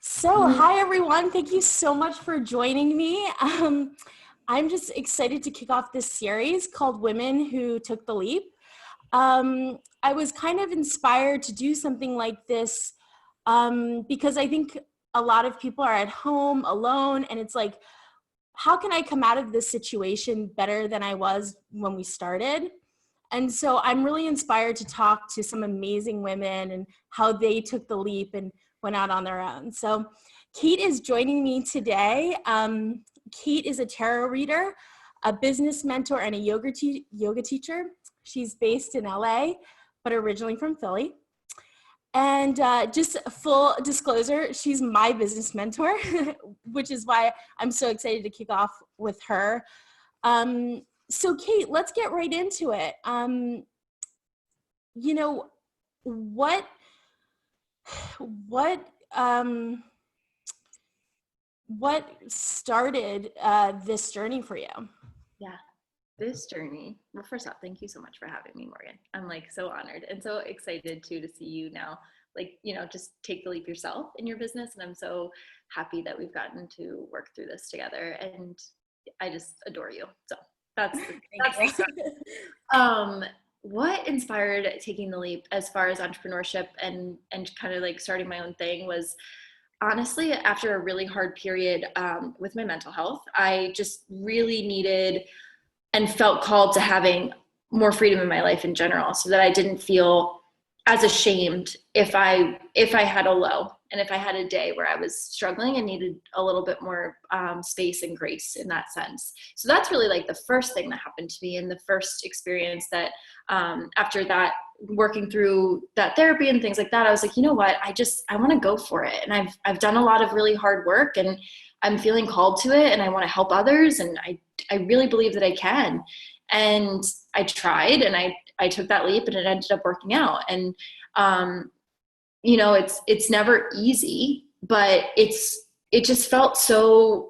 Hi everyone. Thank you so much for joining me. I'm just excited to kick off this series called Women Who Took the Leap. I was kind of inspired to do something like this because I think a lot of people are at home alone, and it's like, how can I come out of this situation better than I was when we started? And so I'm really inspired to talk to some amazing women and how they took the leap and went out on their own. So Kate is joining me today. Kate is a tarot reader, a business mentor, and a yoga teacher. She's based in LA, but originally from Philly. And just full disclosure, she's my business mentor, which is why I'm so excited to kick off with her. So Kate, let's get right into it. You know, what what um, what started this journey for you? Yeah, this journey. Well, first off, thank you so much for having me, Morgan. I'm like so honored and so excited too to see you now, just take the leap yourself in your business. And I'm so happy that we've gotten to work through this together. And I just adore you. So that's the start. What inspired taking the leap as far as entrepreneurship and kind of like starting my own thing was honestly after a really hard period with my mental health. I just really needed and felt called to having more freedom in my life in general, so that I didn't feel as ashamed if I had a low and if I had a day where I was struggling and needed a little bit more space and grace in that sense. So that's really like the first thing that happened to me, and the first experience that after that, working through that therapy and things like that, I was like, you know what, I want to go for it. And I've done a lot of really hard work, and I'm feeling called to it, and I want to help others, and I really believe that I can. And I tried, and I took that leap, and it ended up working out. And it's never easy, but it just felt so,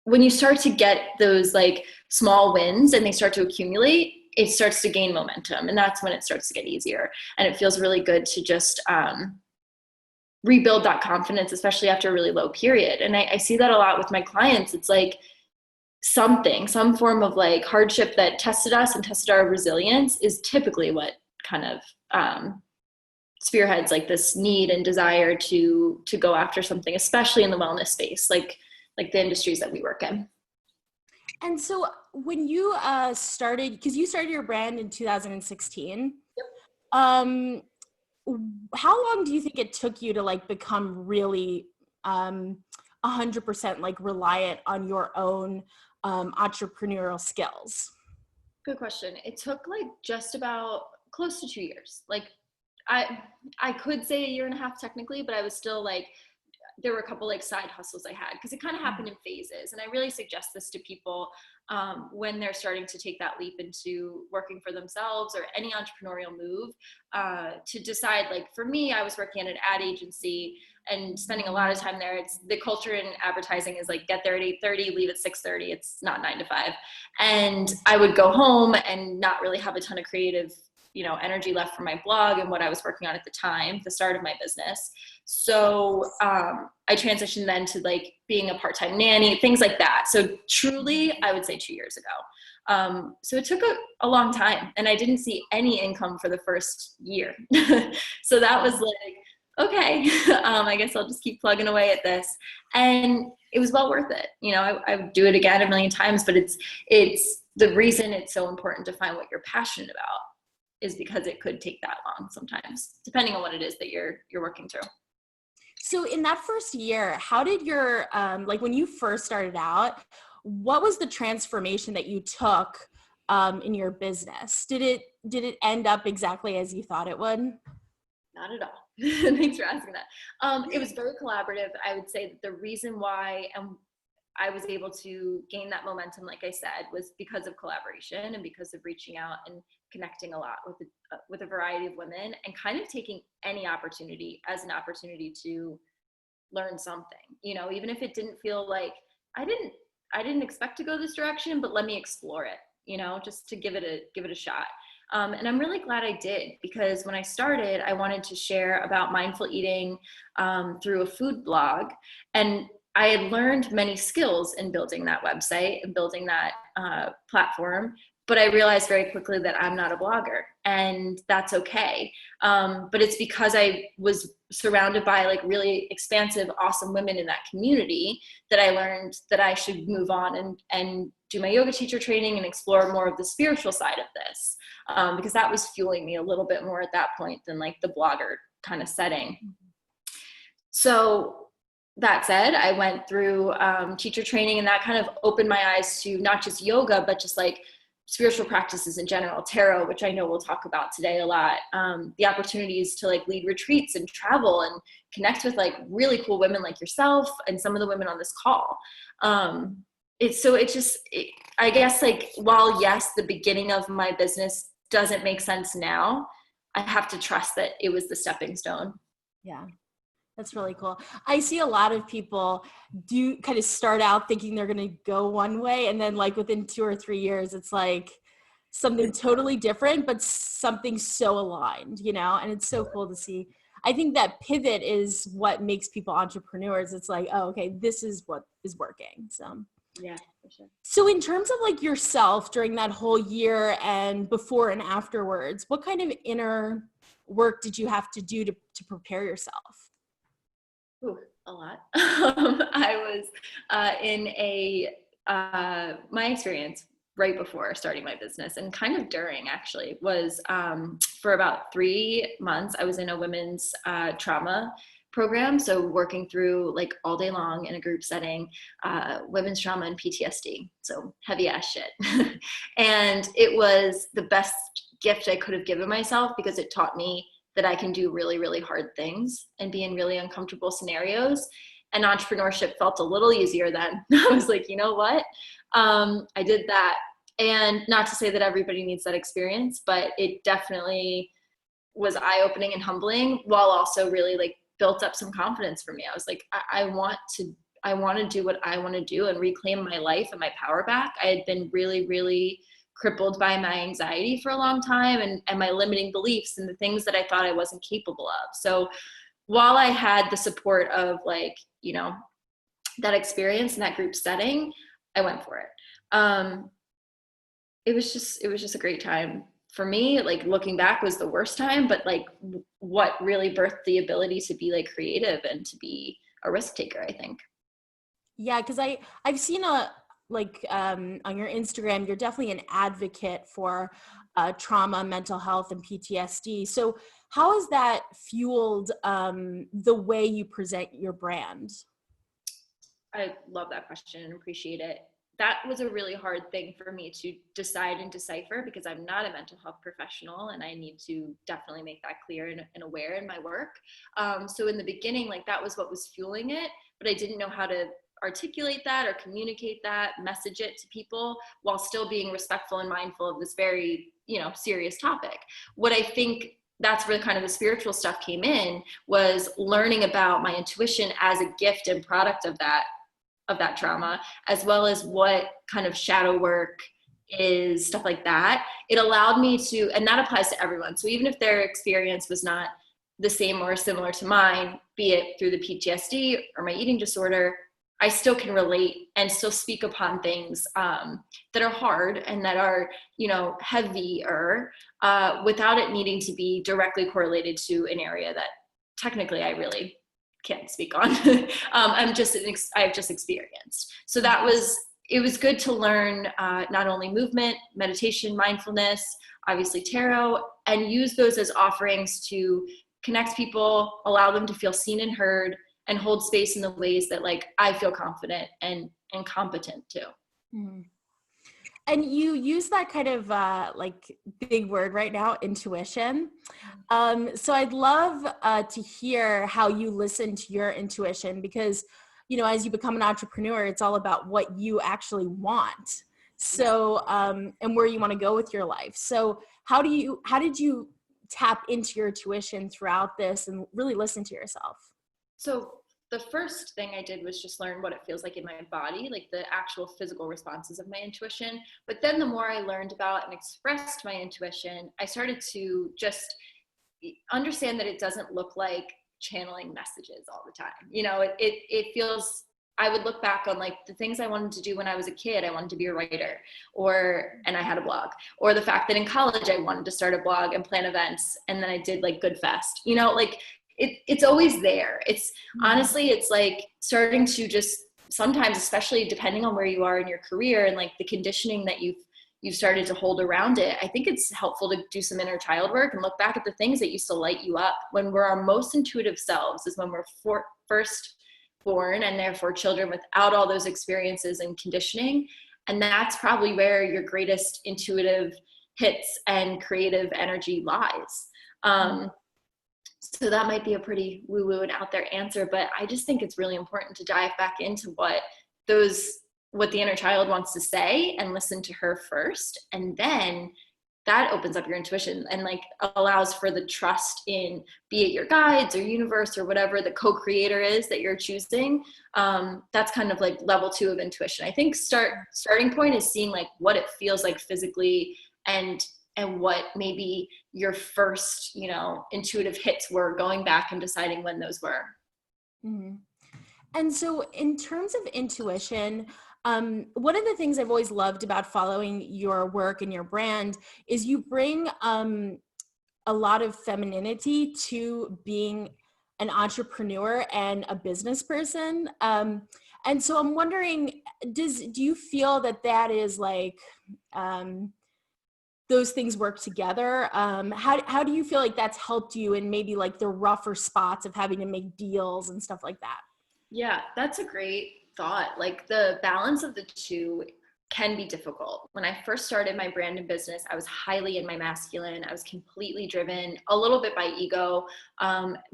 when you start to get those like small wins and they start to accumulate, it starts to gain momentum, and that's when it starts to get easier. And it feels really good to just rebuild that confidence, especially after a really low period. And I see that a lot with my clients. It's like some form of like hardship that tested us and tested our resilience is typically what kind of spearheads like this need and desire to go after something, especially in the wellness space, like the industries that we work in. And so when you started, because you started your brand in 2016, Yep. How long do you think it took you to like become really 100% like reliant on your own entrepreneurial skills? Good question. It took like just about close to 2 years. Like I could say a year and a half technically, but I was still like, there were a couple like side hustles I had, because it kind of happened in phases. And I really suggest this to people when they're starting to take that leap into working for themselves or any entrepreneurial move, to decide, like for me, I was working at an ad agency and spending a lot of time there. It's the culture in advertising is like, get there at 8:30, leave at 6:30. It's not 9 to 5. And I would go home and not really have a ton of creative energy left for my blog and what I was working on at the time, the start of my business. So I transitioned then to like being a part-time nanny, things like that. So truly, I would say 2 years ago. So it took a long time, and I didn't see any income for the first year. So that was like, okay, I guess I'll just keep plugging away at this. And it was well worth it. I would do it again a million times, but it's the reason it's so important to find what you're passionate about is because it could take that long sometimes, depending on what it is that you're working through. So in that first year, how did your, like when you first started out, what was the transformation that you took in your business? Did it end up exactly as you thought it would? Not at all. Thanks for asking that. It was very collaborative. I would say that the reason why I was able to gain that momentum, like I said, was because of collaboration and because of reaching out and connecting a lot with a variety of women, and kind of taking any opportunity as an opportunity to learn something. Even if it didn't feel like I didn't expect to go this direction, but let me explore it. Just to give it a shot. And I'm really glad I did, because when I started, I wanted to share about mindful eating through a food blog. And I had learned many skills in building that website and building that platform, but I realized very quickly that I'm not a blogger, and that's okay. But it's because I was surrounded by like really expansive, awesome women in that community that I learned that I should move on and do my yoga teacher training and explore more of the spiritual side of this, because that was fueling me a little bit more at that point than like the blogger kind of setting. So that said, I went through teacher training, and that kind of opened my eyes to not just yoga, but just like spiritual practices in general, tarot, which I know we'll talk about today a lot, the opportunities to like lead retreats and travel and connect with like really cool women like yourself and some of the women on this call. I guess like, while yes, the beginning of my business doesn't make sense now, I have to trust that it was the stepping stone. Yeah. That's really cool. I see a lot of people do kind of start out thinking they're going to go one way, and then like within 2 or 3 years, it's like something totally different, but something so aligned, you know, and it's so cool to see. I think that pivot is what makes people entrepreneurs. It's like, oh, okay, this is what is working. So yeah, for sure. So in terms of like yourself during that whole year and before and afterwards, what kind of inner work did you have to do to prepare yourself? Ooh, a lot. I was my experience right before starting my business, and kind of during actually, was for about 3 months, I was in a women's trauma program. So working through like all day long in a group setting, women's trauma and PTSD. So heavy ass shit. And it was the best gift I could have given myself, because it taught me that I can do really, really hard things and be in really uncomfortable scenarios. And entrepreneurship felt a little easier then. I was like, you know what? I did that. And not to say that everybody needs that experience, but it definitely was eye-opening and humbling, while also really like built up some confidence for me. I was like, I want to do what I want to do and reclaim my life and my power back. I had been really, really crippled by my anxiety for a long time, and my limiting beliefs and the things that I thought I wasn't capable of. So while I had the support of like, you know, that experience in that group setting, I went for it. It was just a great time for me. Like, looking back was the worst time, but like what really birthed the ability to be like creative and to be a risk taker, I think. Yeah, because I've seen on your Instagram, you're definitely an advocate for trauma, mental health, and PTSD. So how has that fueled the way you present your brand? I love that question and appreciate it. That was a really hard thing for me to decide and decipher, because I'm not a mental health professional, and I need to definitely make that clear and aware in my work. So in the beginning, like, that was what was fueling it, but I didn't know how to articulate that or communicate that, message it to people, while still being respectful and mindful of this very, you know, serious topic. What I think that's where kind of the spiritual stuff came in, was learning about my intuition as a gift and product of that trauma, as well as what kind of shadow work is, stuff like that. It allowed me to, and that applies to everyone. So even if their experience was not the same or similar to mine, be it through the PTSD or my eating disorder, I still can relate and still speak upon things that are hard and that are, you know, heavier, without it needing to be directly correlated to an area that technically I really can't speak on. I've just experienced. So it was good to learn not only movement, meditation, mindfulness, obviously tarot, and use those as offerings to connect people, allow them to feel seen and heard, and hold space in the ways that like I feel confident and competent too. Mm. And you use that kind of like big word right now, intuition. So I'd love to hear how you listen to your intuition, because, you know, as you become an entrepreneur, it's all about what you actually want. So, and where you want to go with your life. So how did you tap into your intuition throughout this and really listen to yourself? So the first thing I did was just learn what it feels like in my body, like the actual physical responses of my intuition. But then the more I learned about and expressed my intuition, I started to just understand that it doesn't look like channeling messages all the time. It feels, I would look back on like the things I wanted to do when I was a kid. I wanted to be a writer, and I had a blog, or the fact that in college I wanted to start a blog and plan events. And then I did like Good Fest, like it's always there. It's honestly, it's like starting to just sometimes, especially depending on where you are in your career and like the conditioning that you've started to hold around it. I think it's helpful to do some inner child work and look back at the things that used to light you up. When we're our most intuitive selves is when we're first born, and therefore children without all those experiences and conditioning. And that's probably where your greatest intuitive hits and creative energy lies. So that might be a pretty woo-woo and out there answer, but I just think it's really important to dive back into what the inner child wants to say and listen to her first. And then that opens up your intuition and like allows for the trust in, be it your guides or universe or whatever the co-creator is that you're choosing. That's kind of like level 2 of intuition. I think starting point is seeing like what it feels like physically and what maybe your first, intuitive hits were, going back and deciding when those were. Mm-hmm. And so in terms of intuition, one of the things I've always loved about following your work and your brand is you bring a lot of femininity to being an entrepreneur and a business person. And so I'm wondering, do you feel that is like, those things work together? How do you feel like that's helped you in maybe like the rougher spots of having to make deals and stuff like that? Yeah, that's a great thought. Like the balance of the two can be difficult. When I first started my brand and business, I was highly in my masculine. I was completely driven, a little bit by ego,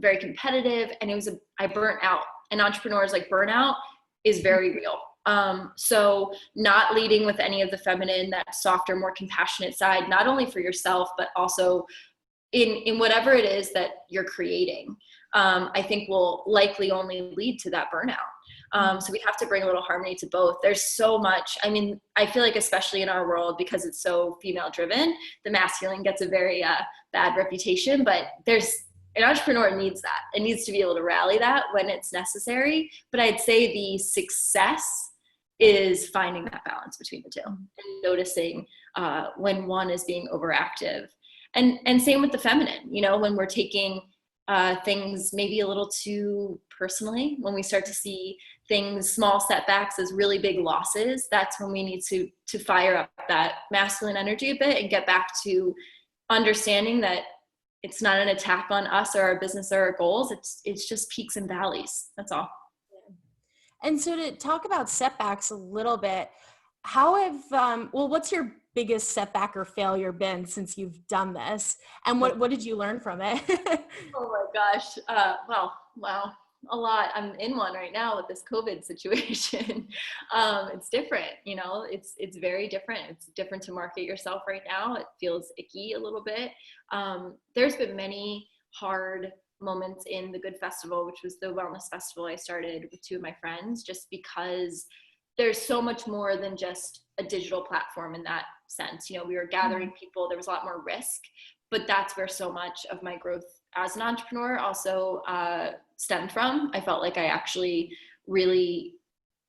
very competitive, and I burnt out. And entrepreneurs, like, burnout is very real. So not leading with any of the feminine, that softer, more compassionate side, not only for yourself, but also in whatever it is that you're creating, I think will likely only lead to that burnout. So we have to bring a little harmony to both. There's so much, I feel like especially in our world, because it's so female driven, the masculine gets a very bad reputation, but an entrepreneur needs that. It needs to be able to rally that when it's necessary. But I'd say the success is finding that balance between the two and noticing when one is being overactive. And same with the feminine, when we're taking things maybe a little too personally, when we start to see things, small setbacks as really big losses, that's when we need to fire up that masculine energy a bit and get back to understanding that it's not an attack on us or our business or our goals. It's just peaks and valleys. That's all. And so to talk about setbacks a little bit, what's your biggest setback or failure been since you've done this? And what did you learn from it? Oh my gosh. Wow. A lot. I'm in one right now with this COVID situation. It's different, it's very different. It's different to market yourself right now. It feels icky a little bit. There's been many hard moments in the Good Festival, which was the wellness festival I started with 2 of my friends, just because there's so much more than just a digital platform in that sense. We were gathering people, there was a lot more risk, but that's where so much of my growth as an entrepreneur also stemmed from. I felt like I actually really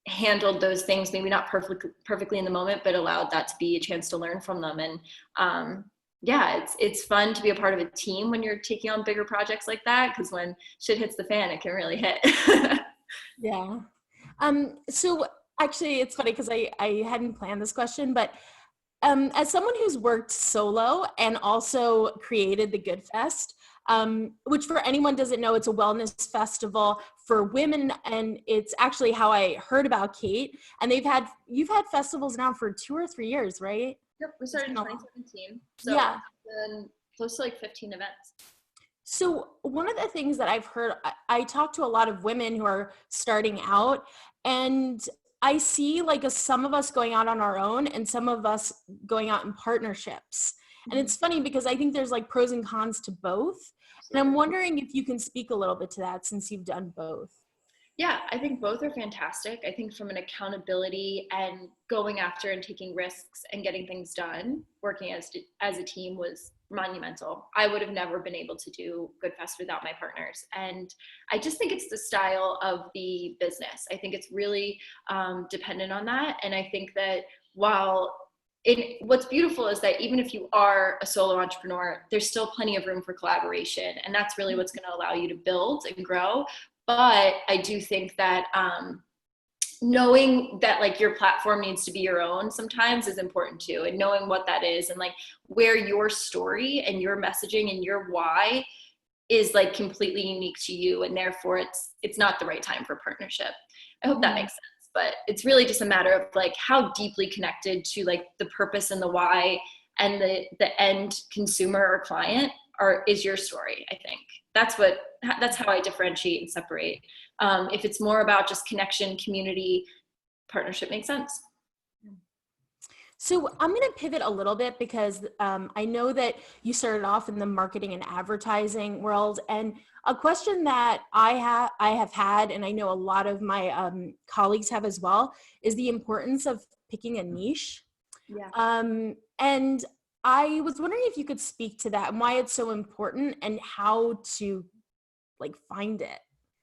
handled those things, maybe not perfectly in the moment, but allowed that to be a chance to learn from them. And it's fun to be a part of a team when you're taking on bigger projects like that, because when shit hits the fan, it can really hit. Yeah. So actually, it's funny because I hadn't planned this question, but as someone who's worked solo and also created the Good Fest, which for anyone doesn't know, it's a wellness festival for women, and it's actually how I heard about Kate. And you've had festivals now for 2 or 3 years, right? Yep, we started in 2017. So yeah, been close to like 15 events. So one of the things that I've heard, I talk to a lot of women who are starting out, and I see like some of us going out on our own and some of us going out in partnerships. And it's funny because I think there's like pros and cons to both. And I'm wondering if you can speak a little bit to that since you've done both. Yeah, I think both are fantastic. I think from an accountability and going after and taking risks and getting things done, working as a team was monumental. I would have never been able to do Good Fest without my partners. And I just think it's the style of the business. I think it's really dependent on that. And I think that while what's beautiful is that even if you are a solo entrepreneur, there's still plenty of room for collaboration. And that's really what's going to allow you to build and grow. But I do think that knowing that like your platform needs to be your own sometimes is important too, and knowing what that is and like where your story and your messaging and your why is like completely unique to you, and therefore it's not the right time for partnership. I hope that makes sense, but it's really just a matter of like how deeply connected to like the purpose and the why and the end consumer or client is your story. I think that's how I differentiate and separate. If it's more about just connection, community, partnership makes sense. So I'm going to pivot a little bit because I know that you started off in the marketing and advertising world, and a question that I have had, and I know a lot of my colleagues have as well, is the importance of picking a niche. Yeah. And I was wondering if you could speak to that and why it's so important and how to like find it.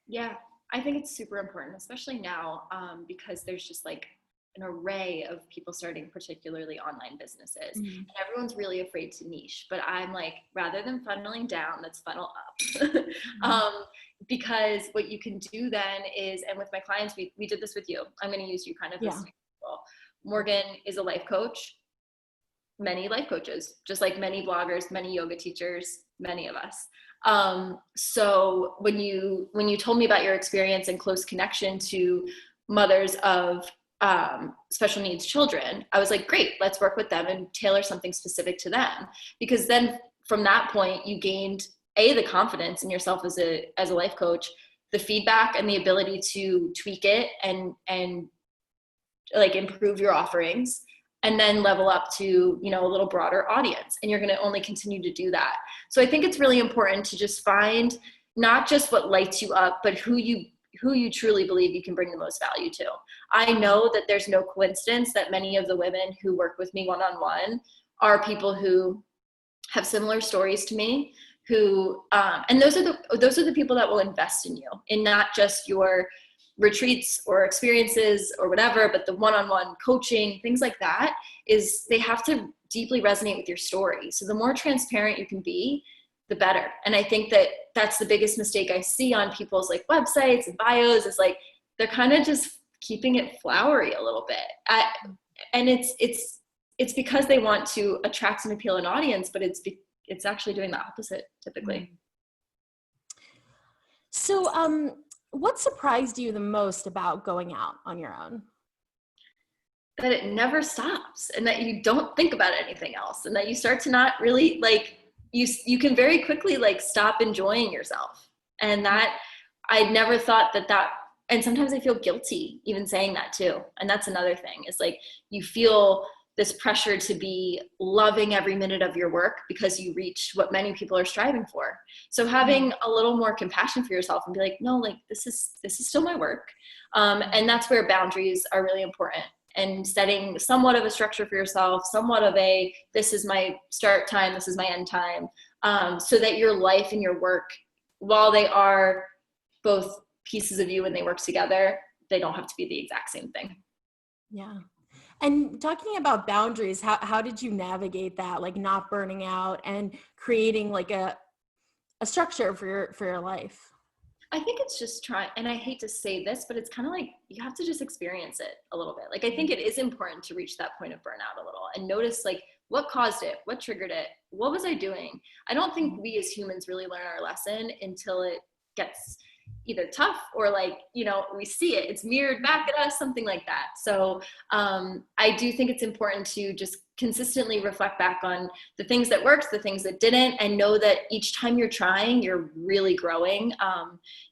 Yeah, I think it's super important, especially now, because there's just like an array of people starting particularly online businesses, and everyone's really afraid to niche, but I'm like, rather than funneling down, let's funnel up. Because what you can do then is, and with my clients, we did this with you. I'm going to use you kind of as an example. Morgan is a life coach. Many life coaches, just like many bloggers, many yoga teachers, many of us. So when you told me about your experience and close connection to mothers of special needs children, I was like, great, let's work with them and tailor something specific to them. Because then from that point, you gained the confidence in yourself as a life coach, the feedback and the ability to tweak it and like improve your offerings, and then level up to, you know, a little broader audience. And you're going to only continue to do that. So I think it's really important to just find not just what lights you up, but who you truly believe you can bring the most value to. I know that there's no coincidence that many of the women who work with me one-on-one are people who have similar stories to me, who, and those are the people that will invest in you, in not just your retreats or experiences or whatever, but the one-on-one coaching, things like that, is they have to deeply resonate with your story. So the more transparent you can be, the better. And I think that that's the biggest mistake I see on people's like websites and bios, is like, they're kind of just keeping it flowery a little bit. And it's because they want to attract and appeal an audience, but it's actually doing the opposite typically. So, what surprised you the most about going out on your own? That it never stops, and that you don't think about anything else, and that you start to not really like, you can very quickly like stop enjoying yourself. And that I never thought that, and sometimes I feel guilty even saying that too. And that's another thing, is like you feel this pressure to be loving every minute of your work because you reach what many people are striving for. So having a little more compassion for yourself and be like, no, like this is still my work. And that's where boundaries are really important, and setting somewhat of a structure for yourself, somewhat of this is my start time, this is my end time, so that your life and your work, while they are both pieces of you and they work together, they don't have to be the exact same thing. Yeah. And talking about boundaries, how did you navigate that, like not burning out and creating like a structure for your life? I think it's just trying, and I hate to say this, but it's kind of like you have to just experience it a little bit. Like I think it is important to reach that point of burnout a little and notice like what caused it, what triggered it, what was I doing? I don't think we as humans really learn our lesson until it gets either tough or like, you know, we see it's mirrored back at us, something like that. So I do think it's important to just consistently reflect back on the things that worked, the things that didn't, and know that each time you're trying, you're really growing.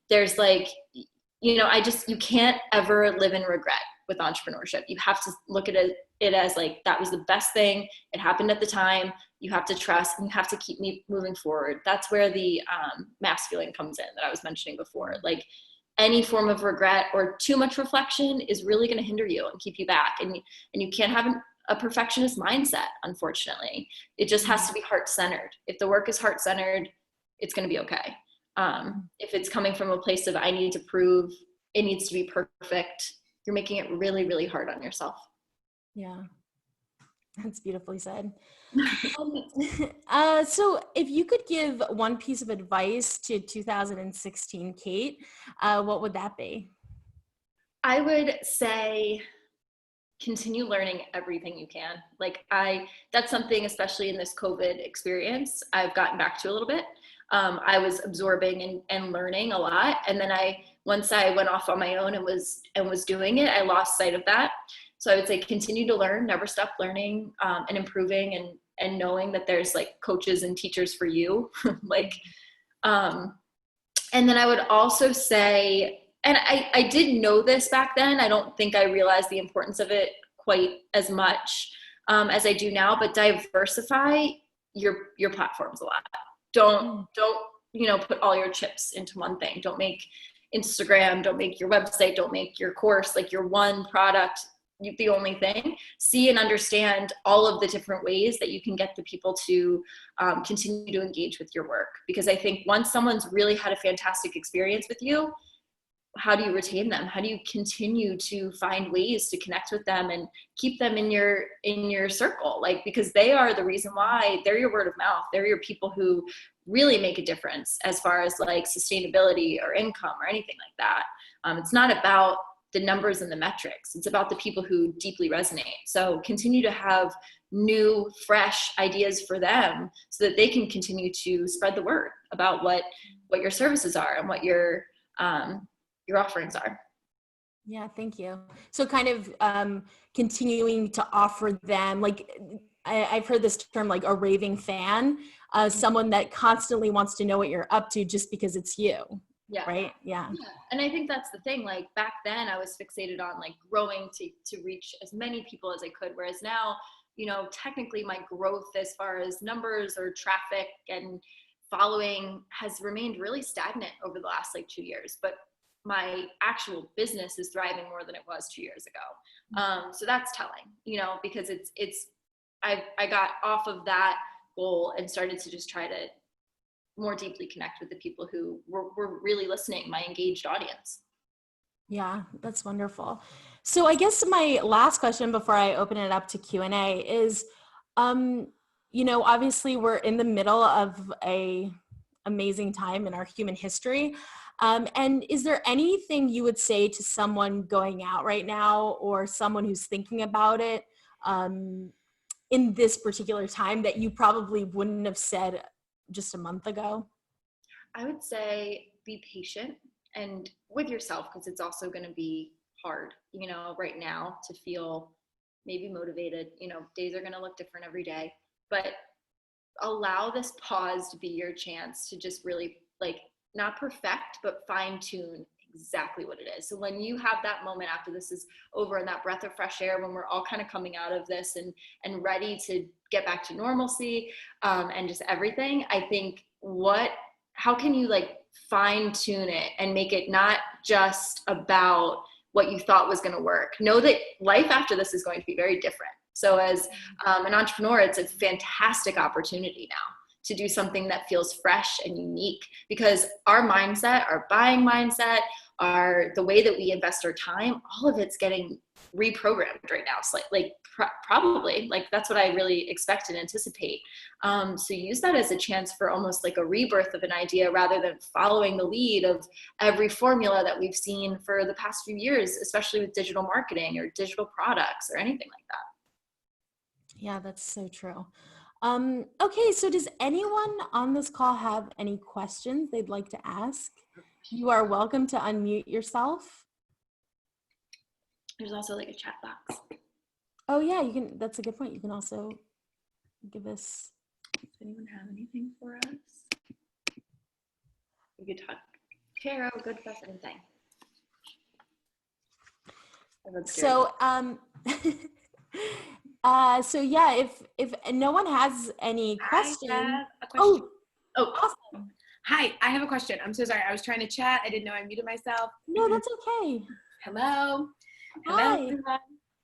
There's like, you know, you can't ever live in regret with entrepreneurship. You have to look at it as like, that was the best thing. It happened at the time. You have to trust, and you have to keep me moving forward. That's where the masculine comes in that I was mentioning before. Like any form of regret or too much reflection is really going to hinder you and keep you back. And you can't have a perfectionist mindset, unfortunately. It just has to be heart-centered. If the work is heart-centered, it's going to be okay. If it's coming from a place of I need to prove, it needs to be perfect, you're making it really, really hard on yourself. Yeah, that's beautifully said. So if you could give one piece of advice to 2016 Kate, what would that be? I would say continue learning everything you can. Like that's something, especially in this COVID experience, I've gotten back to a little bit. I was absorbing and learning a lot. And then once I went off on my own and was doing it, I lost sight of that. So I would say continue to learn, never stop learning, and improving, and knowing that there's like coaches and teachers for you. And then I would also say, and I did know this back then, I don't think I realized the importance of it quite as much as I do now, but diversify your platforms a lot. Don't put all your chips into one thing. Don't make Instagram, don't make your website, don't make your course like your one product the only thing. See and understand all of the different ways that you can get the people to continue to engage with your work. Because I think once someone's really had a fantastic experience with you, how do you retain them? How do you continue to find ways to connect with them and keep them in your circle? Like, because they are the reason why, they're your word of mouth. They're your people who really make a difference as far as like sustainability or income or anything like that. It's not about the numbers and the metrics. It's about the people who deeply resonate. So continue to have new, fresh ideas for them so that they can continue to spread the word about what your services are and what your offerings are. Yeah, thank you. So kind of continuing to offer them, like I've heard this term, like a raving fan, someone that constantly wants to know what you're up to just because it's you. Yeah. Right. Yeah. And I think that's the thing. Like back then I was fixated on like growing to reach as many people as I could. Whereas now, technically my growth as far as numbers or traffic and following has remained really stagnant over the last like 2 years, but my actual business is thriving more than it was 2 years ago. So that's telling, because I got off of that goal and started to just try to more deeply connect with the people who were really listening, my engaged audience. Yeah, that's wonderful. So I guess my last question before I open it up to Q&A is, obviously we're in the middle of a amazing time in our human history. And is there anything you would say to someone going out right now or someone who's thinking about it in this particular time that you probably wouldn't have said just a month ago? I would say be patient and with yourself, because it's also going to be hard, right now to feel maybe motivated. Days are going to look different every day, but allow this pause to be your chance to just really like not perfect, but fine tune exactly what it is. So when you have that moment after this is over and that breath of fresh air, when we're all kind of coming out of this and ready to get back to normalcy and just everything, I think how can you like fine tune it and make it not just about what you thought was going to work? Know that life after this is going to be very different. So as an entrepreneur, it's a fantastic opportunity now to do something that feels fresh and unique, because our mindset, our buying mindset, the way that we invest our time, all of it's getting reprogrammed right now. So probably like that's what I really expect and anticipate. So use that as a chance for almost like a rebirth of an idea, rather than following the lead of every formula that we've seen for the past few years, especially with digital marketing or digital products or anything like that. Yeah, that's so true. Okay, so does anyone on this call have any questions they'd like to ask? You are welcome to unmute yourself. There's also like a chat box. Oh yeah, you can. That's a good point. You can also give us. Does anyone have anything for us? We could talk tarot, good stuff, anything. So so yeah, if no one has any questions. I have a question. Oh, awesome. Hi, I have a question. I'm so sorry. I was trying to chat. I didn't know I muted myself. No, that's okay. Hello. Hello, Hi.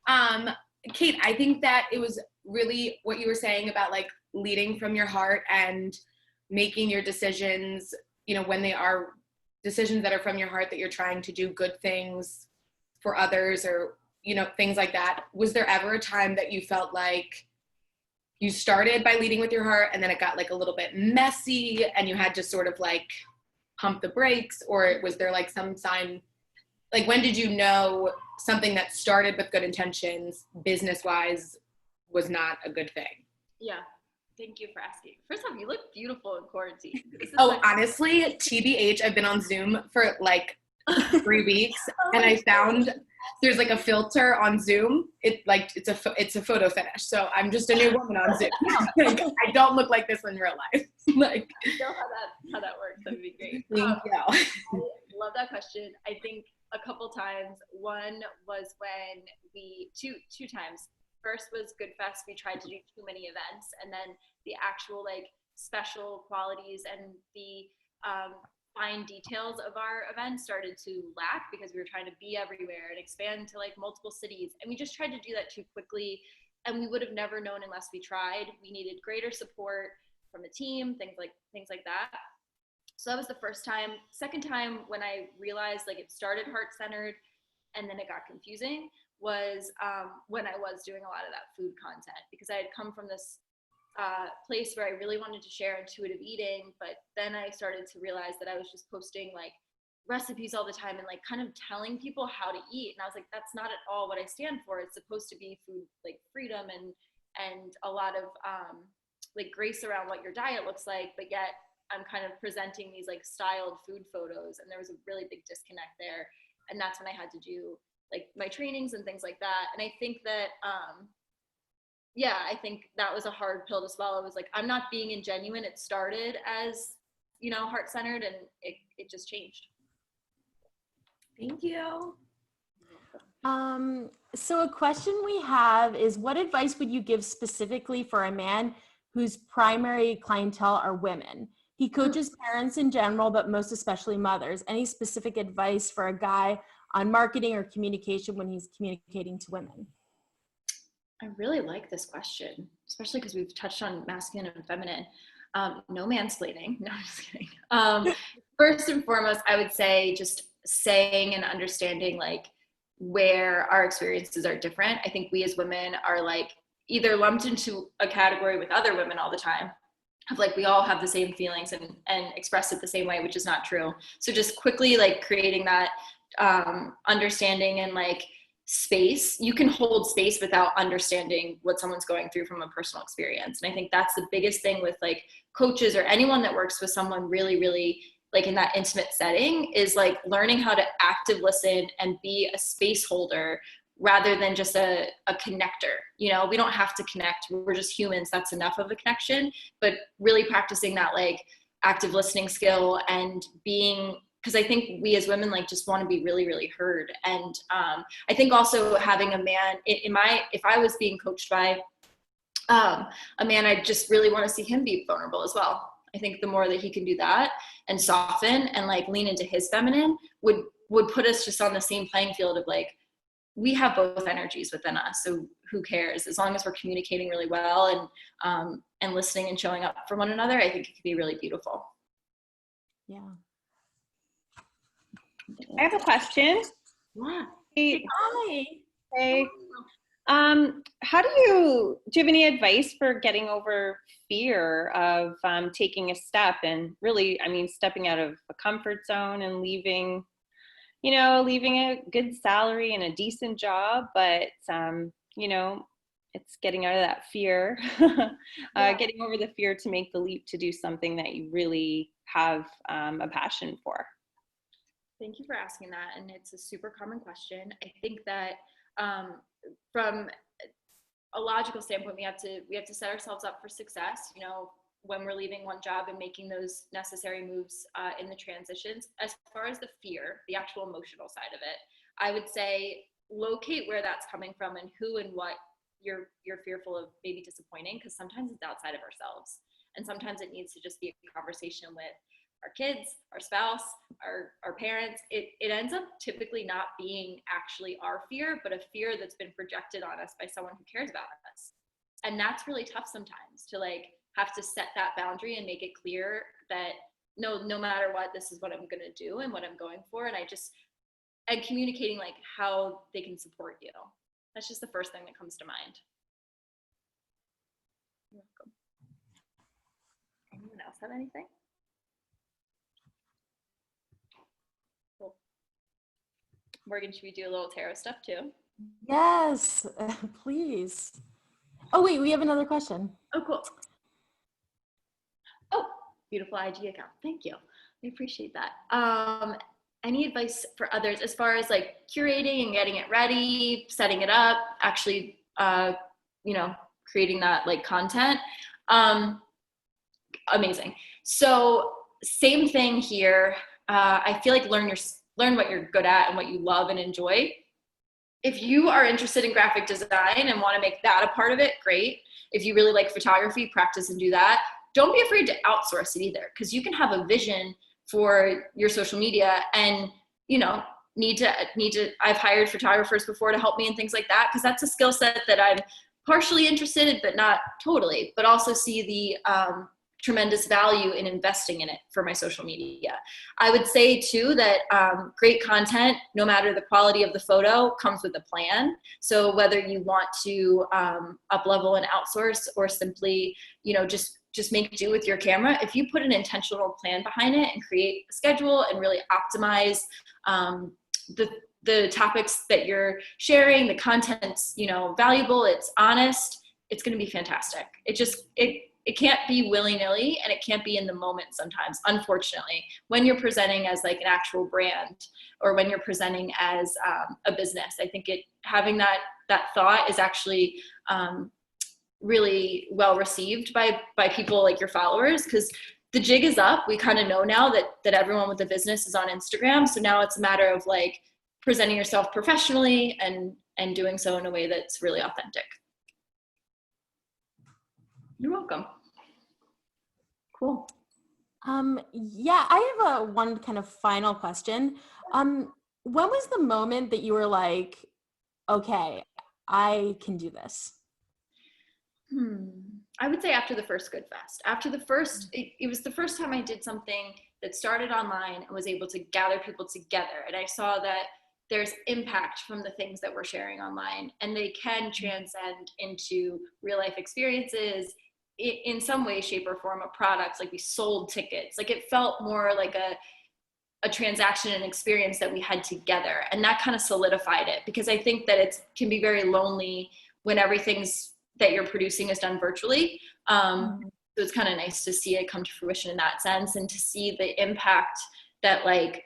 everyone. Kate, I think that it was really what you were saying about like leading from your heart and making your decisions, when they are decisions that are from your heart, that you're trying to do good things for others or, things like that. Was there ever a time that you felt like you started by leading with your heart and then it got like a little bit messy and you had to sort of like pump the brakes? Or was there like some sign, like when did you know something that started with good intentions business wise was not a good thing? Yeah. Thank you for asking. First off, you look beautiful in quarantine. Honestly, TBH, I've been on Zoom for like 3 weeks and I found there's like a filter on Zoom. It's a photo finish. So I'm just a new woman on Zoom. Like, I don't look like this in real life. Like, I know how that works. That would be great. Thank you. I love that question. I think a couple times. One was when two times. First was Good Fest. We tried to do too many events, and then the actual like special qualities and the fine details of our event started to lack because we were trying to be everywhere and expand to like multiple cities, and we just tried to do that too quickly, and we would have never known unless we tried. We needed greater support from the team, things like that. So that was the first time. Second time, when I realized like it started heart-centered and then it got confusing, was when I was doing a lot of that food content, because I had come from this place where I really wanted to share intuitive eating, but then I started to realize that I was just posting like recipes all the time and like kind of telling people how to eat, and I was like, that's not at all what I stand for. It's supposed to be food like freedom and a lot of like grace around what your diet looks like, but yet I'm kind of presenting these like styled food photos, and there was a really big disconnect there. And that's when I had to do like my trainings and things like that. And I think that I think that was a hard pill to swallow. It was like, I'm not being ingenuine. It started as, heart-centered, and it just changed. Thank you. So a question we have is, what advice would you give specifically for a man whose primary clientele are women? He coaches parents in general, but most especially mothers. Any specific advice for a guy on marketing or communication when he's communicating to women? I really like this question, especially because we've touched on masculine and feminine. No mansplaining. No, I'm just kidding. First and foremost, I would say just saying and understanding like where our experiences are different. I think we as women are like either lumped into a category with other women all the time of like we all have the same feelings and express it the same way, which is not true. So just quickly like creating that understanding and like space. You can hold space without understanding what someone's going through from a personal experience. And I think that's the biggest thing with like coaches or anyone that works with someone really, really like in that intimate setting, is like learning how to active listen and be a space holder rather than just a connector. We don't have to connect. We're just humans. That's enough of a connection. But really practicing that like active listening skill and being, because I think we as women like just want to be really, really heard. And I think also having a man if I was being coached by a man, I just really want to see him be vulnerable as well. I think the more that he can do that and soften and like lean into his feminine would put us just on the same playing field of like, we have both energies within us. So who cares? As long as we're communicating really well and listening and showing up for one another, I think it could be really beautiful. Yeah. I have a question. Yeah. Hey, Hi. hey. How do you have any advice for getting over fear of taking a step and really, stepping out of a comfort zone and leaving a good salary and a decent job, but it's getting out of that fear, getting over the fear to make the leap to do something that you really have a passion for? Thank you for asking that. And it's a super common question. I think that from a logical standpoint, we have to set ourselves up for success, when we're leaving one job and making those necessary moves in the transitions. As far as the fear, the actual emotional side of it, I would say locate where that's coming from and who and what you're fearful of maybe disappointing, because sometimes it's outside of ourselves. And sometimes it needs to just be a conversation with our kids, our spouse, our parents, it ends up typically not being actually our fear, but a fear that's been projected on us by someone who cares about us. And that's really tough sometimes, to like have to set that boundary and make it clear that no matter what, this is what I'm going to do and what I'm going for. And communicating like how they can support you. That's just the first thing that comes to mind. You're welcome. Anyone else have anything? Cool. Morgan, should we do a little tarot stuff too? Yes, please. Oh wait, we have another question. Oh, cool. Oh, beautiful IG account. Thank you. I appreciate that. Any advice for others as far as like curating and getting it ready, setting it up, actually, creating that like content? Amazing. So same thing here. I feel like learn what you're good at and what you love and enjoy. If you are interested in graphic design and want to make that a part of it, great. If you really like photography, practice and do that. Don't be afraid to outsource it either, because you can have a vision for your social media and, need to, I've hired photographers before to help me and things like that, because that's a skill set that I'm partially interested in, but not totally, but also see the tremendous value in investing in it for my social media. I would say too that great content, no matter the quality of the photo, comes with a plan. So whether you want to up-level and outsource, or simply, just make do with your camera, if you put an intentional plan behind it and create a schedule and really optimize the topics that you're sharing, the content's, valuable, it's honest, it's going to be fantastic. It can't be willy-nilly, and it can't be in the moment sometimes, unfortunately, when you're presenting as like an actual brand, or when you're presenting as a business. I think having that thought is actually really well received by people like your followers, because the jig is up. We kind of know now that everyone with a business is on Instagram. So now it's a matter of like presenting yourself professionally and doing so in a way that's really authentic. You're welcome. Cool. Yeah, I have one kind of final question. When was the moment that you were like, okay, I can do this? I would say after the first Good Fest. After the first, it was the first time I did something that started online and was able to gather people together. And I saw that there's impact from the things that we're sharing online, and they can transcend into real life experiences in some way, shape, or form, of products. Like we sold tickets. Like it felt more like a transaction and experience that we had together. And that kind of solidified it, because I think that it can be very lonely when everything's that you're producing is done virtually. So it's kind of nice to see it come to fruition in that sense, and to see the impact that like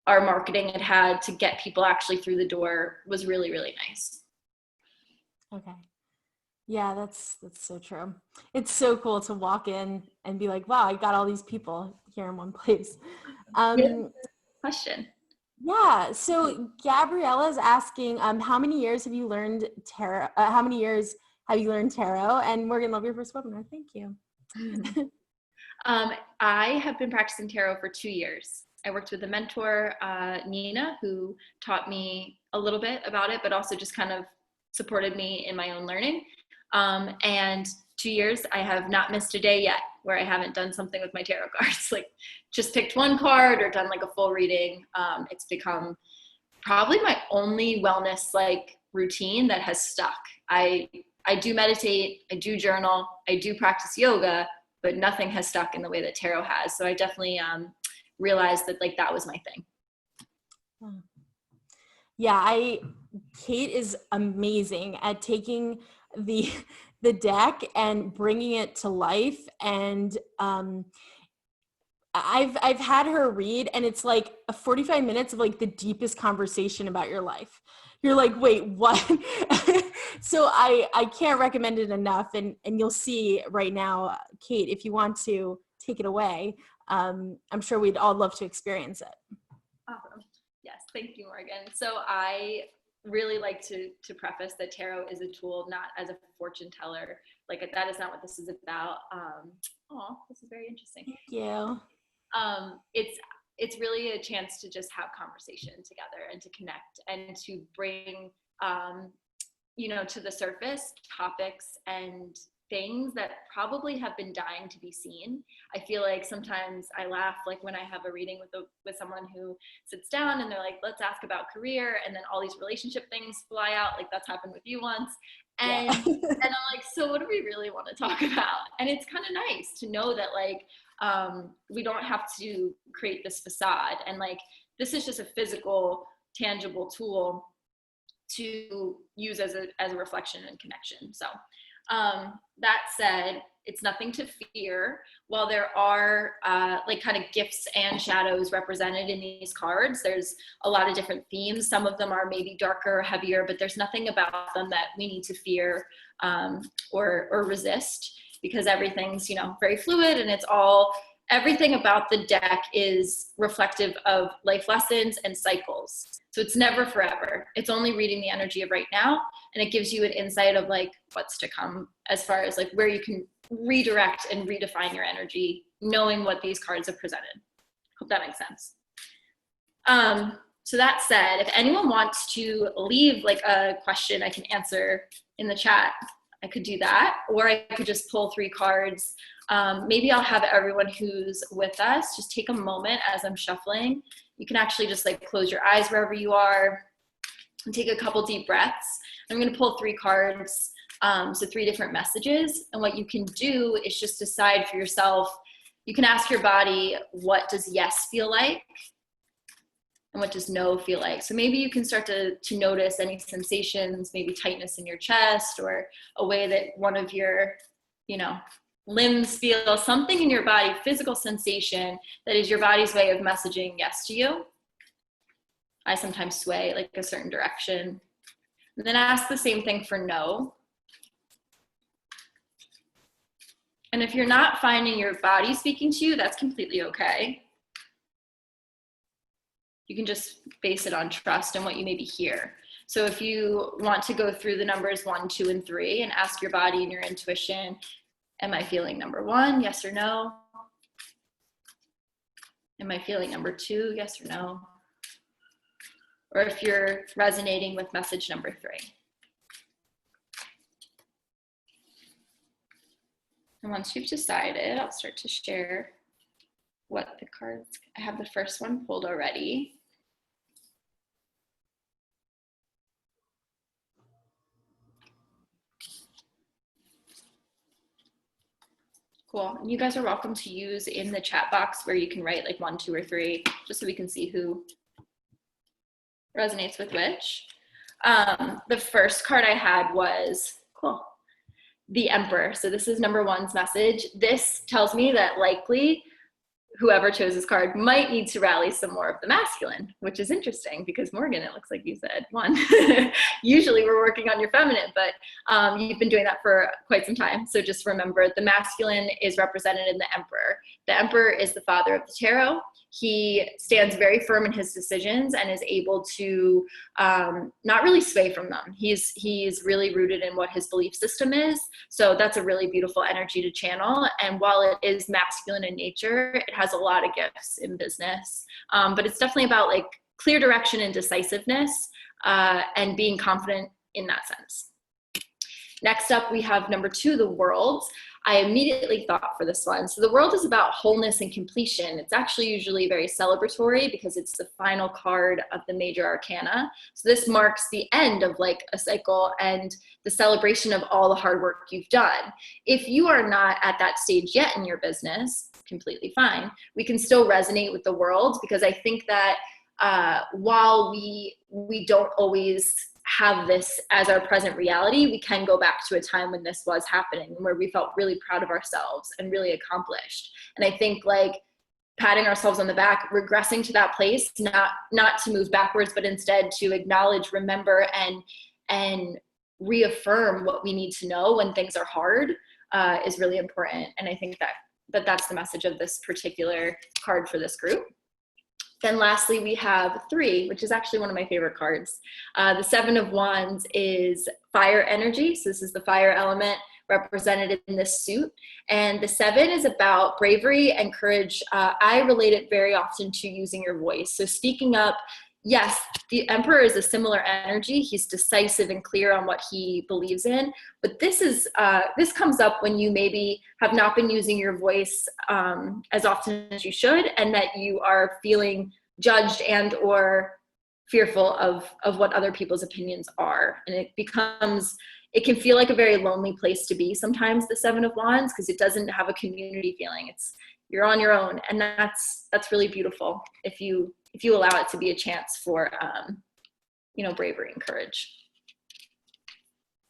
our marketing had to get people actually through the door was really, really nice. Okay. Yeah, that's so true. It's so cool to walk in and be like, wow, I got all these people here in one place. Question. Yeah. So Gabriella's asking, how many years have you learned tarot? How many years have you learned tarot? And Morgan, love your first webinar. Thank you. I have been practicing tarot for 2 years. I worked with a mentor, Nina, who taught me a little bit about it, but also just kind of supported me in my own learning. And 2 years, I have not missed a day yet where I haven't done something with my tarot cards, like just picked one card or done like a full reading. It's become probably my only wellness like routine that has stuck. I do meditate, I do journal, I do practice yoga, but nothing has stuck in the way that tarot has. So I definitely realized that like that was my thing. Yeah, Kate is amazing at taking the deck and bringing it to life. And I've had her read, and it's like 45 minutes of like the deepest conversation about your life. You're like, wait, what? So I can't recommend it enough. And you'll see right now, Kate, if you want to take it away, I'm sure we'd all love to experience it. Awesome. Yes, thank you, Morgan. So I really like to preface that tarot is a tool, not as a fortune teller. Like that is not what this is about. This is very interesting. Thank you. It's really a chance to just have conversation together and to connect and to bring, to the surface topics and things that probably have been dying to be seen. I feel like sometimes I laugh, like when I have a reading with someone who sits down and they're like, let's ask about career, and then all these relationship things fly out, like that's happened with you once. And and I'm like, so what do we really want to talk about? And it's kind of nice to know that like we don't have to create this facade, and like this is just a physical, tangible tool to use as a reflection and connection. So that said, it's nothing to fear. While there are like kind of gifts and shadows represented in these cards, there's a lot of different themes. Some of them are maybe darker or heavier, but there's nothing about them that we need to fear or resist, because everything's, very fluid, and everything about the deck is reflective of life lessons and cycles. So it's never forever. It's only reading the energy of right now, and it gives you an insight of like what's to come, as far as like where you can redirect and redefine your energy, knowing what these cards have presented. Hope that makes sense. So that said, if anyone wants to leave like a question I can answer in the chat, I could do that, or I could just pull 3 cards. Maybe I'll have everyone who's with us just take a moment as I'm shuffling. You can actually just like close your eyes wherever you are and take a couple deep breaths. I'm going to pull 3 cards, so 3 different messages. And what you can do is just decide for yourself. You can ask your body, what does yes feel like? And what does no feel like? So maybe you can start to notice any sensations, maybe tightness in your chest, or a way that one of your, limbs feel, something in your body, physical sensation that is your body's way of messaging yes to you. I sometimes sway like a certain direction. And then ask the same thing for no. And if you're not finding your body speaking to you, that's completely okay. You can just base it on trust and what you maybe hear. So if you want to go through the numbers 1, 2, and 3 and ask your body and your intuition, am I feeling number 1, yes or no? Am I feeling number 2, yes or no? Or if you're resonating with message number 3. And once you've decided, I'll start to share what the cards, I have the first one pulled already. Cool. And you guys are welcome to use in the chat box where you can write like 1, 2, or 3, just so we can see who resonates with which. The first card I had was, the Emperor. So this is number 1's message. This tells me that likely whoever chose this card might need to rally some more of the masculine, which is interesting because Morgan, it looks like you said 1. Usually we're working on your feminine, but you've been doing that for quite some time. So just remember, the masculine is represented in the Emperor. The Emperor is the father of the tarot. He stands very firm in his decisions and is able to not really sway from them. He's really rooted in what his belief system is. So that's a really beautiful energy to channel. And while it is masculine in nature, it has a lot of gifts in business. But it's definitely about like clear direction and decisiveness and being confident in that sense. Next up, we have number 2, the World. I immediately thought for this one. So the World is about wholeness and completion. It's actually usually very celebratory because it's the final card of the major arcana. So this marks the end of like a cycle and the celebration of all the hard work you've done. If you are not at that stage yet in your business, completely fine. We can still resonate with the World, because I think that while we don't always have this as our present reality, we can go back to a time when this was happening, where we felt really proud of ourselves and really accomplished. And I think like patting ourselves on the back, regressing to that place, not to move backwards, but instead to acknowledge, remember, and reaffirm what we need to know when things are hard is really important. And I think that's the message of this particular card for this group. Then lastly, we have 3, which is actually one of my favorite cards. The 7 of Wands is fire energy. So this is the fire element. represented in this suit. And the 7 is about bravery and courage. I relate it very often to using your voice. So speaking up. Yes, the Emperor is a similar energy. He's decisive and clear on what he believes in. But this comes up when you maybe have not been using your voice as often as you should, and that you are feeling judged and or fearful of what other people's opinions are. And it can feel like a very lonely place to be sometimes, the 7 of Wands, because it doesn't have a community feeling. You're on your own, and that's really beautiful if you allow it to be a chance for bravery and courage.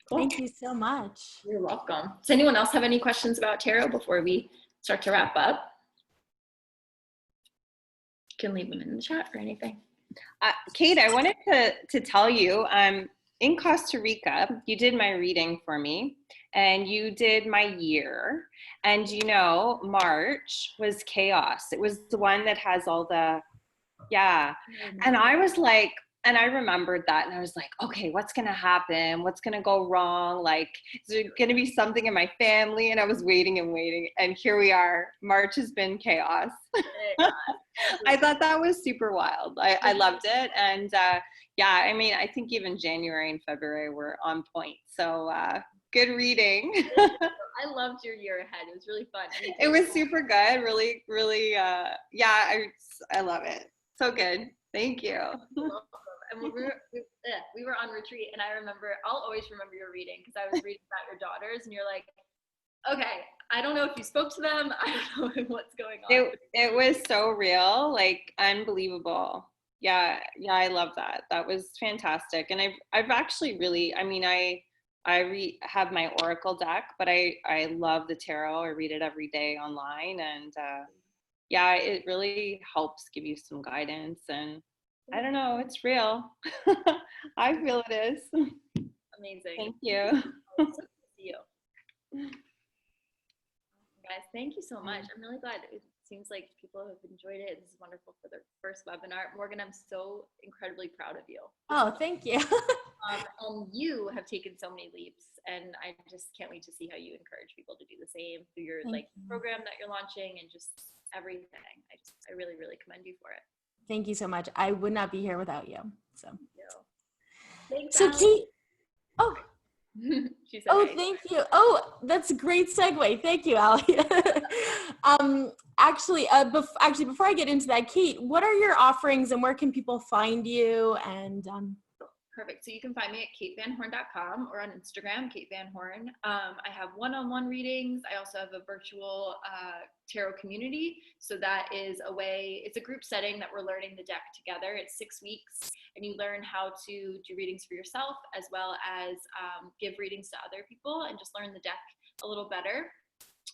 Cool. Thank you so much. You're welcome. Does anyone else have any questions about tarot before we start to wrap up? You can leave them in the chat or anything. Kate, I wanted to tell you, in Costa Rica, you did my reading for me, and you did my year. And March was chaos. It was the one that has all the, yeah. And I was like, and I remembered that, and I was like, okay, what's going to happen? What's going to go wrong? Like, is there going to be something in my family? And I was waiting, and here we are. March has been chaos. I thought that was super wild. I loved it. And I think even January and February were on point. So good reading. I loved your year ahead. It was really fun. It was super good. Really, really, I love it. So good. Thank you. And we were on retreat, and I'll always remember your reading, because I was reading about your daughters, and you're like, okay, I don't know if you spoke to them. I don't know what's going on. It was so real, like unbelievable. Yeah, I love that. That was fantastic. And I've actually really, I have my Oracle deck, but I love the tarot. I read it every day online, and it really helps give you some guidance. And I don't know, it's real. I feel it is. Amazing. Thank you. So good to see you. Guys, thank you so much. I'm really glad. It seems like people have enjoyed it. This is wonderful for their first webinar. Morgan, I'm so incredibly proud of you. Oh, thank you. And you have taken so many leaps, and I just can't wait to see how you encourage people to do the same through your program that you're launching, and just everything. I really, really commend you for it. Thank you so much. I would not be here without you. So. Thanks, so Kate. Oh. She said, oh, thank you. Oh, that's a great segue. Thank you, Allie. Actually, before I get into that, Kate, what are your offerings, and where can people find you? And Perfect. So you can find me at katevanhorn.com or on Instagram, Kate Van Horn. I have one-on-one readings. I also have a virtual tarot community. So that is it's a group setting that we're learning the deck together. It's 6 weeks, and you learn how to do readings for yourself, as well as give readings to other people, and just learn the deck a little better.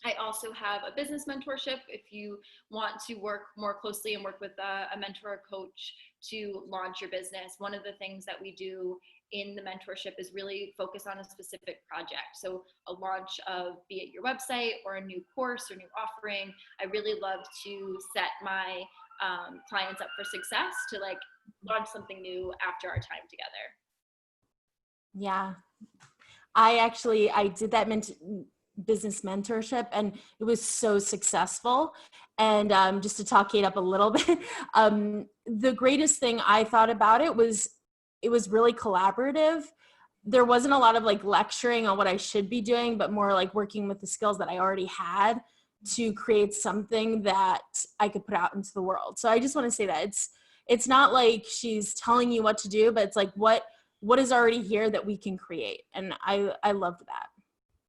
I also have a business mentorship if you want to work more closely and work with a mentor or coach to launch your business. One of the things that we do in the mentorship is really focus on a specific project. So a launch of, be it your website or a new course or new offering. I really love to set my clients up for success to launch something new after our time together. Yeah, I did that business mentorship, and it was so successful. And just to talk Kate up a little bit, the greatest thing I thought about it was really collaborative. There wasn't a lot of lecturing on what I should be doing, but more working with the skills that I already had to create something that I could put out into the world. So I just want to say that it's not like she's telling you what to do, but it's what is already here that we can create. And I loved that.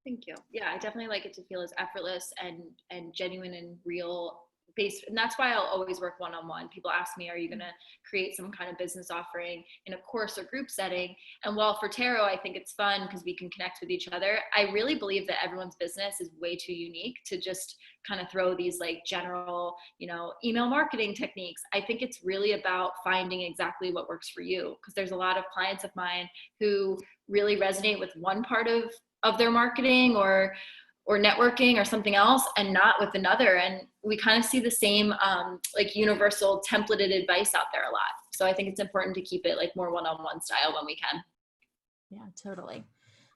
Thank you. Yeah, I definitely like it to feel as effortless and genuine and real based. And that's why I'll always work one-on-one. People ask me, are you going to create some kind of business offering in a course or group setting? And while for tarot, I think it's fun because we can connect with each other. I really believe that everyone's business is way too unique to just kind of throw these general, email marketing techniques. I think it's really about finding exactly what works for you, because there's a lot of clients of mine who really resonate with one part of their marketing or networking or something else, and not with another. And we kind of see the same universal templated advice out there a lot. So I think it's important to keep it more one-on-one style when we can. Yeah, totally.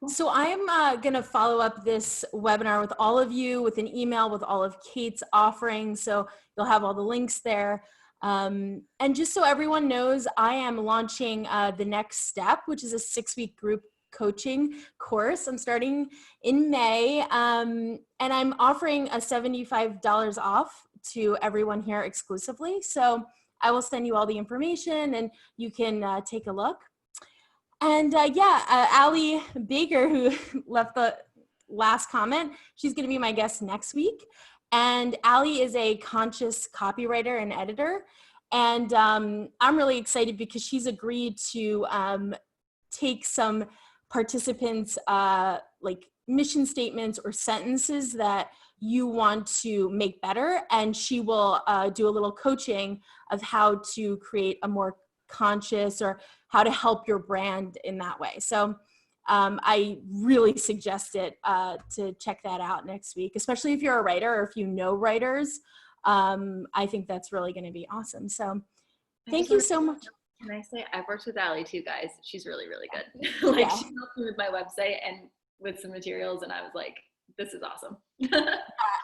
So I'm going to follow up this webinar with all of you with an email with all of Kate's offerings. So you'll have all the links there. And just so everyone knows, I am launching the next step, which is a 6-week group coaching course. I'm starting in May, and I'm offering a $75 off to everyone here exclusively. So I will send you all the information and you can take a look. And Allie Baker, who left the last comment, she's going to be my guest next week. And Allie is a conscious copywriter and editor. And I'm really excited because she's agreed to take some participants' like mission statements or sentences that you want to make better. And she will do a little coaching of how to create a more conscious or how to help your brand in that way. So I really suggest it to check that out next week, especially if you're a writer or if you know writers. I think that's really going to be awesome. So thank you so much. Can I say I've worked with Allie too, guys. She's really, really good. Like, she helped me with my website and with some materials, and I was like, this is awesome.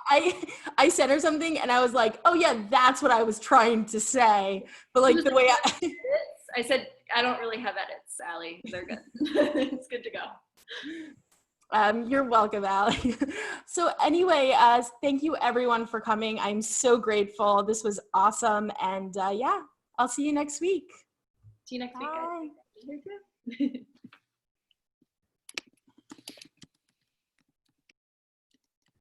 I said her something and I was like, oh yeah, that's what I was trying to say. But like the way I said, I don't really have edits, Allie. They're good. It's good to go. You're welcome, Allie. So anyway, thank you everyone for coming. I'm so grateful. This was awesome. And yeah, I'll see you next week. See you next week, guys. Bye.